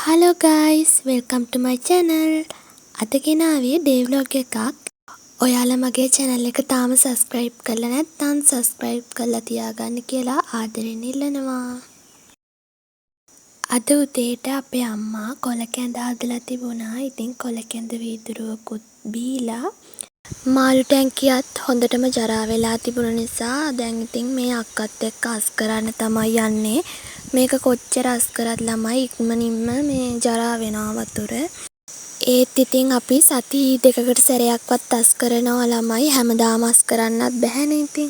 Hello guys, welcome to my channel. අද ගෙනාවේ day vlog එකක්. ඔයාලා මගේ channel එක තාම subscribe කරලා නැත්නම් subscribe කරලා තියාගන්න කියලා ආදරෙන් ඉල්ලනවා. අද උදේට අපේ අම්මා කොල කැඳ හදලා තිබුණා. ඉතින් කොල කැඳ වීදුරුවකුත් බීලා මාළු ටැංකියත් හොඳටම ජරා වෙලා තිබුණ නිසා දැන් ඉතින් මේ අක්කත් එක්ක අස් කරන්න තමයි යන්නේ. මේක කොච්චර අස් කරත් ළමයි ඉක්මනින්ම මේ ජරා වෙනවා වතුර. ඒත් ඉතින් අපි සති දෙකකට සැරයක්වත් අස් කරනවා ළමයි. හැමදාම අස් කරන්නත් බැහැනේ ඉතින්.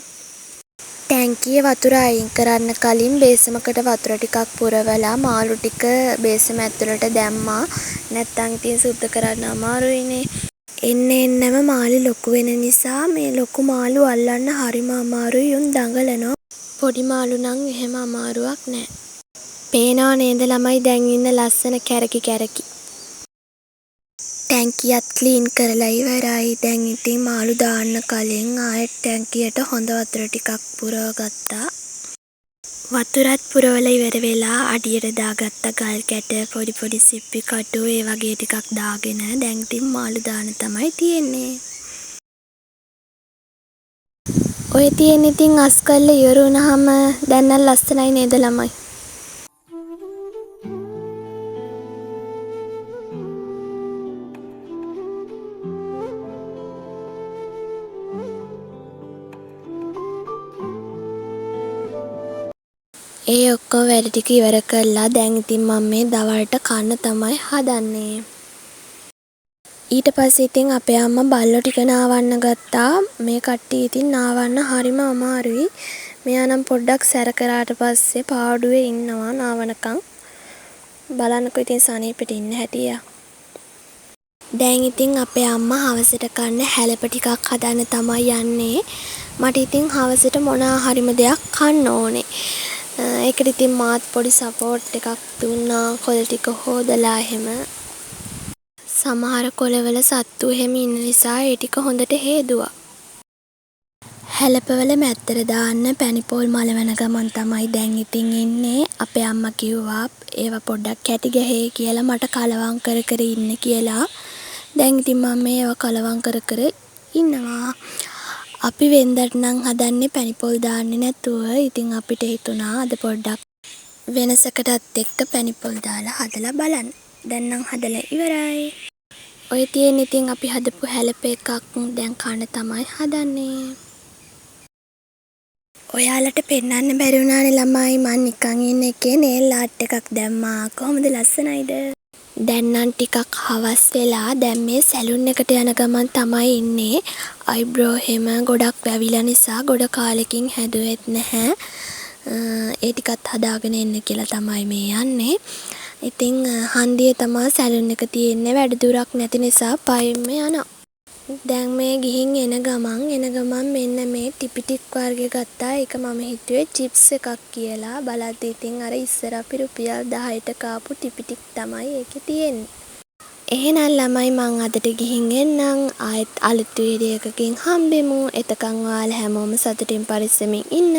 ටැංකියේ වතුර අයින් කරන්න කලින් බේසමකට වතුර ටිකක් පුරවලා මාළු ටික බේසම ඇතුළට දැම්මා. නැත්තම් ඉතින් සුද්ධ කරන්න අමාරුයිනේ. එන්නම මාළු ලොකු වෙන නිසා මේ ලොකු මාළු අල්ලන්න හරිම අමාරුයි. උන් දඟලනවා. පොඩි මාළු නම් එහෙම අමාරුවක් නෑ. පේනව නේද ළමයි දැන් ඉන්න ලස්සන කැරකි. ටැංකියත් ක්ලීන් කරලා ඉවරයි. දැන් ඉතින් මාළු දාන්න කලින් ආයෙත් ටැංකියට හොඳ වතුර ටිකක් පුරවගත්තා. වතුරත් පුරවලා ඉවර වෙලා අඩියට දාගත්ත ගල් කැට පොඩි සිප්පි කටු ඒ වගේ ටිකක් දාගෙන දැන් ඉතින් මාළු දාන්න තමයි තියෙන්නේ. ඔය තියෙන ඉතින් අස් කරලා ඉවර වුණාම දැන් නම් ලස්සනයි නේද ළමයි? ඒ ඔක්කොම වැඩ ටික ඉවර කරලා දැන් ඉතින් මම මේ දවල්ට කන්න තමයි හදන්නේ. ඊට පස්සේ ඉතින් අපේ අම්මා බල්ලෝ ටික නාවන්න ගත්තා. මේ කට්ටිය ඉතින් නාවන්න හරිම අමාරුයි. මෙයා නම් පොඩ්ඩක් සැර කරාට පස්සේ පාඩුවේ ඉන්නවා නාවනකම්. බලන්නකෝ ඉතින් සනීපෙට ඉන්න හැටි. දැන් ඉතින් අපේ අම්මා හවසට කන්න හැලප ටිකක් හදන්න තමයි යන්නේ. මට ඉතින් හවසට මොනවා හරිම දෙයක් කන්න ඕනේ. ඒකට ඉතින් මාත් පොඩි සපෝට් එකක් දුන්නා. කොළ ටික හොදලා එහෙම. සමහර කොළවල සත්තු එහෙම ඉන්න නිසා ඒ ටික හොඳට හේදුවා. හැලපවල මැත්තර දාන්න පැණිපෝල් මලවන ගමන් තමයි දැන් ඉතින් ඉන්නේ. අපේ අම්මා කිව්වා ඒවා පොඩ්ඩක් කැටි ගහේ කියලා මට කලවම් කර ඉන්න කියලා. දැන් ඉතින් මම ඒවා කලවම් කර ඉන්නවා. අපි වෙන්දට නම් හදන්නේ පැණිපෝල් දාන්නේ නැතුව. ඉතින් අපිට හිතුණා අද පොඩ්ඩක් වෙනසකටත් එක්ක පැණිපෝල් දාලා හදලා බලන්න. දැන් නම් හදලා ඉවරයි. ඔය තියෙන ඉතින් අපි හදපු හැලප එකක් දැන් කන්න තමයි හදන්නේ. ඔයාලට පෙන්වන්න බැරි වුණානේ ළමයි මං නිකන් ඉන්න එකේ නේල් ආර්ට් එකක් දැම්මා. කොහොමද ලස්සනයිද? දැන් නම් ටිකක් හවස් වෙලා දැන් මේ සැලුන් එකට යන ගමන් තමයි ඉන්නේ. අයිබ්‍රෝ හැම ගොඩක් වැවිලා නිසා ගොඩ කාලෙකින් හැදුවෙත් නැහැ. ඒ ටිකත් හදාගෙන එන්න කියලා තමයි මේ යන්නේ. ඉතින් හන්දියේ තමයි සැලුන් එක තියෙන්නේ. වැඩ දුරක් නැති නිසා පයින්ම යනවා. දැන් මේ ගිහින් එන ගමන් මෙන්න මේ ටිපිටික් වර්ගය ගත්තා. ඒක මම හිතුවේ චිප්ස් එකක් කියලා. බලද්දි ඉතින් අර ඉස්සර අපි රුපියල් 10ට කාපු ටිපිටික් තමයි ඒකේ තියෙන්නේ. එහෙනම් ළමයි මං අදට ගිහින් එන්නම්. ආයෙත් අලුත් වීඩියෝ එකකින් හම්බෙමු. එතකන් ඔයාලා හැමෝම සතුටින් පරිස්සමින් ඉන්න.